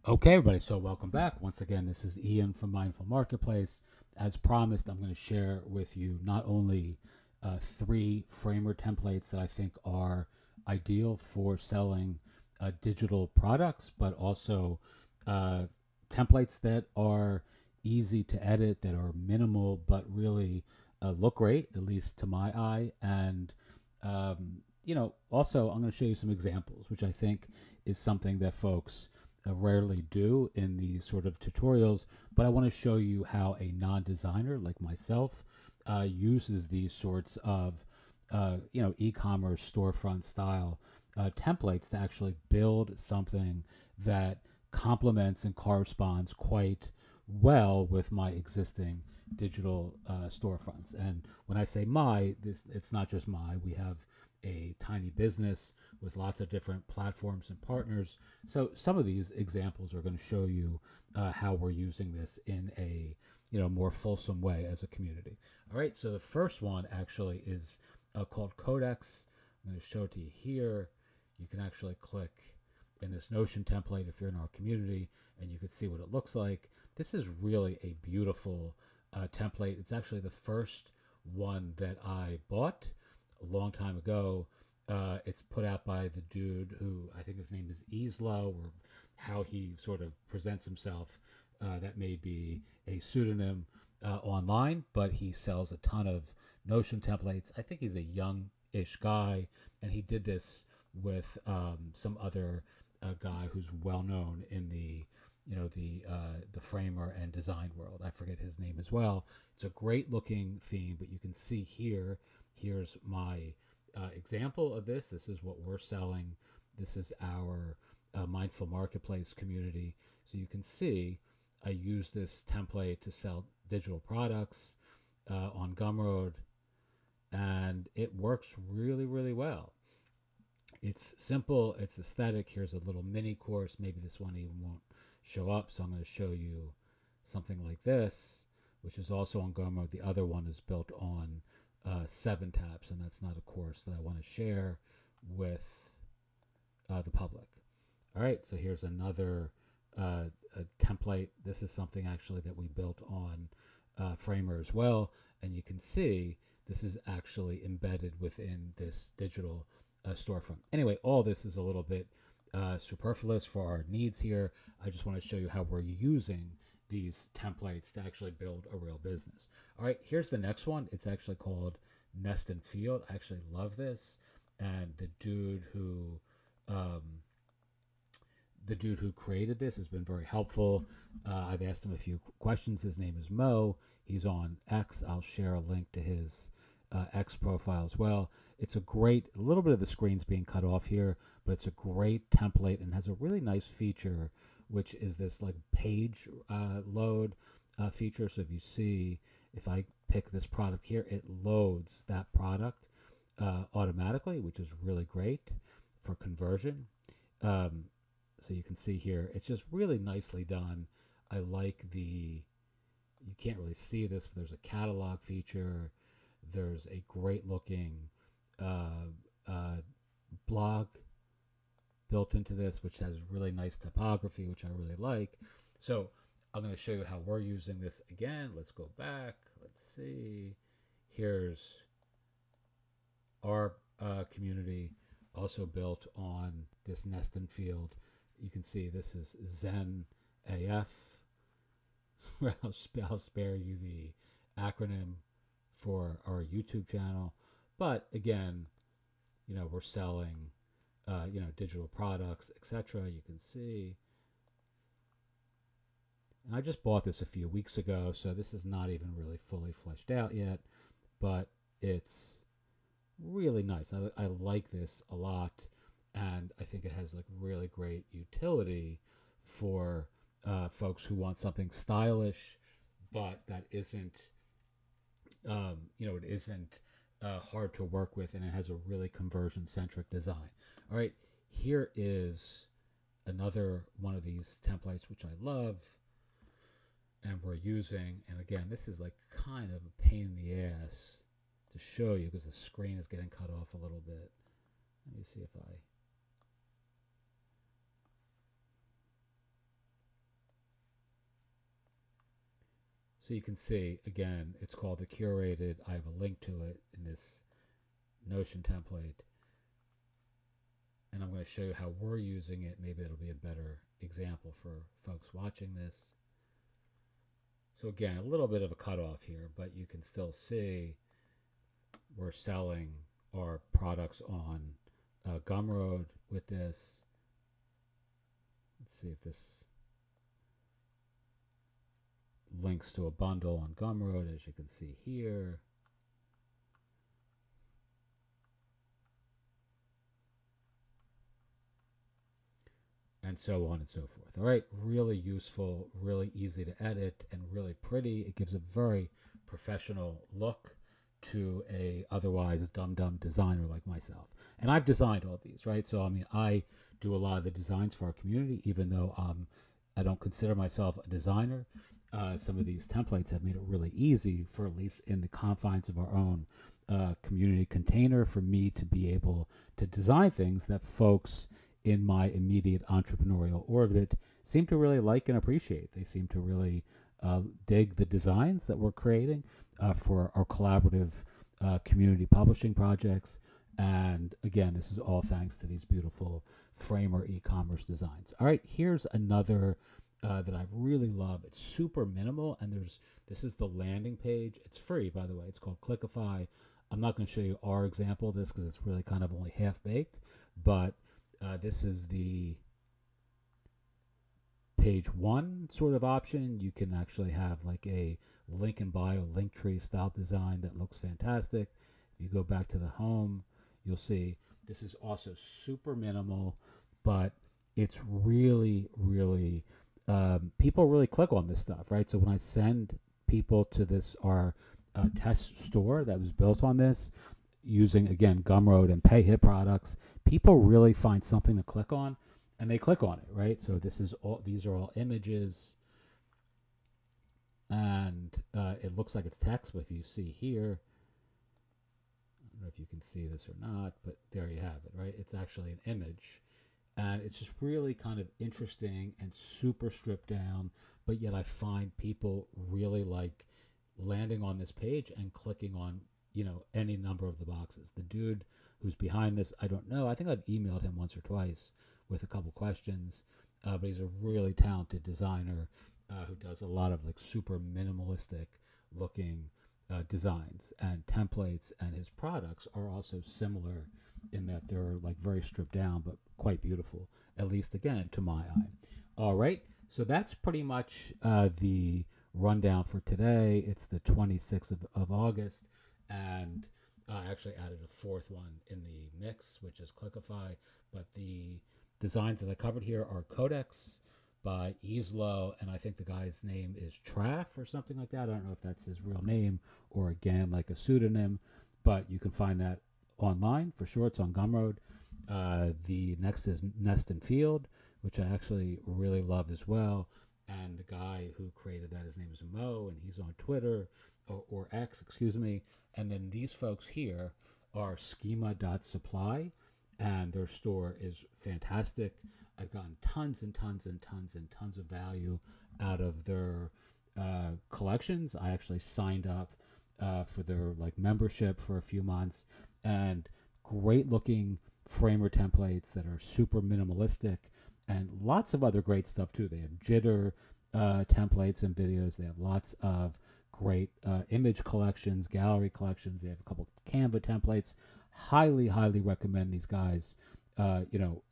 Okay, everybody, so welcome back. Once again, this is Ian from Mindful Marketplace. As promised, I'm going to share with you not only three framer templates that I think are ideal for selling digital products, but also uh, templates that are easy to edit, that are minimal, but really look great, at least to my eye. And, also I'm going to show you some examples, which I think is something that folks rarely do in these sort of tutorials, but I want to show you how a non-designer like myself uses these sorts of e-commerce storefront style templates to actually build something that complements and corresponds quite well with my existing digital storefronts. And when I say it's not just we have a tiny business with lots of different platforms and partners. So some of these examples are going to show you how we're using this in a more fulsome way as a community. All right, so the first one actually is called Codex. I'm going to show it to you here. You can actually click in this Notion template if you're in our community, and you can see what it looks like. This is really a beautiful template. It's actually the first one that I bought a long time ago. It's put out by the dude who I think his name is Easlow, or how he sort of presents himself. That may be a pseudonym online, but he sells a ton of Notion templates. I think he's a young-ish guy, and he did this with some other guy who's well known in the the framer and design world. I forget his name as well. It's a great looking theme, but you can see here. Here's my example of this. This is what we're selling. This is our Mindful Marketplace community. So you can see I use this template to sell digital products on Gumroad, and it works really, really well. It's simple, it's aesthetic. Here's a little mini course. Maybe this one even won't show up, so I'm going to show you something like this, which is also on Gumroad. The other one is built on 7 Taps, and that's not a course that I want to share with the public. All right, so here's another a template. This is something actually that we built on Framer as well, and you can see this is actually embedded within this digital storefront. Anyway, all this is a little bit superfluous for our needs here. I just want to show you how we're using these templates to actually build a real business. All right, here's the next one. It's actually called Nest and Field. I actually love this, and the dude who created this has been very helpful. I've asked him a few questions. His name is Mo. He's on X. I'll share a link to his X profile as well. It's a little bit of the screen's being cut off here, but it's a great template and has a really nice feature, which is this like page load feature. So if I pick this product here, it loads that product automatically, which is really great for conversion. So you can see here, it's just really nicely done. I like you can't really see this, but there's a catalog feature. There's a great looking blog built into this, which has really nice typography, which I really like. So I'm going to show you how we're using this again. Let's go back. Let's see. Here's our community, also built on this Nest and Field. You can see this is Zen AF. I'll spare you the acronym for our YouTube channel. But again, we're selling, digital products, etc. You can see. And I just bought this a few weeks ago, so this is not even really fully fleshed out yet, but it's really nice. I like this a lot, and I think it has like really great utility for folks who want something stylish, but that isn't, it isn't hard to work with, and it has a really conversion-centric design. All right, here is another one of these templates, which I love, and we're using. And again, this is like kind of a pain in the ass to show you because the screen is getting cut off a little bit. Let me see if I So you can see, again, it's called the curated. I have a link to it in this Notion template. And I'm going to show you how we're using it. Maybe it'll be a better example for folks watching this. So again, a little bit of a cutoff here, but you can still see we're selling our products on Gumroad with this. Let's see if this links to a bundle on Gumroad, as you can see here. And so on and so forth. All right, really useful, really easy to edit, and really pretty. It gives a very professional look to a otherwise dumb designer like myself. And I've designed all these, right? So I mean, I do a lot of the designs for our community, even though I don't consider myself a designer. Some of these templates have made it really easy, for at least in the confines of our own community container, for me to be able to design things that folks in my immediate entrepreneurial orbit seem to really like and appreciate. They seem to really dig the designs that we're creating for our collaborative community publishing projects. And again, this is all thanks to these beautiful Framer e-commerce designs. All right, here's another that I really love. It's super minimal, and this is the landing page. It's free, by the way. It's called Clickify. I'm not going to show you our example of this because it's really kind of only half-baked, but this is the page one sort of option. You can actually have like a link in bio, link tree style design that looks fantastic. If you go back to the home, you'll see this is also super minimal, but it's really, really, people really click on this stuff, right? So when I send people to our test store that was built on this, using, again, Gumroad and PayHip products, people really find something to click on, and they click on it, right? So these are all images, and it looks like it's text, but if you see here, I don't know if you can see this or not, but there you have it, right? It's actually an image, and it's just really kind of interesting and super stripped down, but yet I find people really like landing on this page and clicking on any number of the boxes. The dude who's behind this, I don't know. I think I've emailed him once or twice with a couple questions, but he's a really talented designer who does a lot of like super minimalistic looking designs and templates, and his products are also similar in that they're like very stripped down, but quite beautiful, at least again to my eye. All right, so that's pretty much the rundown for today. It's the 26th of August. And I actually added a fourth one in the mix, which is Clickify. But the designs that I covered here are Codex by Easlow, and I think the guy's name is Traff or something like that. I don't know if that's his real name or, again, like a pseudonym, but you can find that online for sure. It's on Gumroad. The next is Nest and Field, which I actually really love as well. And the guy who created that, his name is Mo, and he's on Twitter, or X, excuse me. And then these folks here are schema.supply, and their store is fantastic. I've gotten tons and tons and tons and tons of value out of their collections. I actually signed up for their like membership for a few months, and great looking Framer templates that are super minimalistic, and lots of other great stuff too. They have jitter templates and videos. They have lots of great image collections, gallery collections. They have a couple Canva templates. Highly, highly recommend these guys.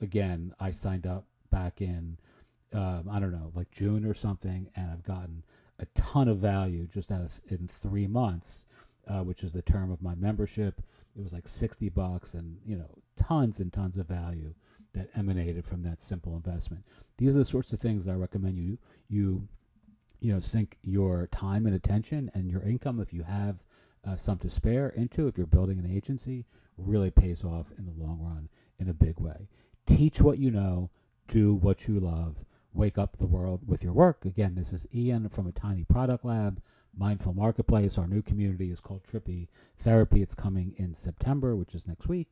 Again, I signed up back in, I don't know, like June or something, and I've gotten a ton of value just in 3 months, which is the term of my membership. It was like $60, and tons and tons of value that emanated from that simple investment. These are the sorts of things that I recommend you sink your time and attention and your income, if you have some to spare, into. If you're building an agency, really pays off in the long run in a big way. Teach what you know, do what you love, wake up the world with your work. Again, this is Ian from A Tiny Product Lab, Mindful Marketplace. Our new community is called Trippy Therapy. It's coming in September, which is next week.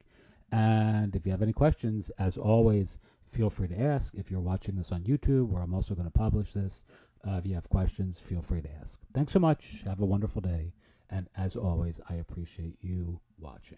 And if you have any questions, as always, feel free to ask. If you're watching this on YouTube, where I'm also going to publish this, If you have questions, feel free to ask. Thanks so much. Have a wonderful day. And as always, I appreciate you watching.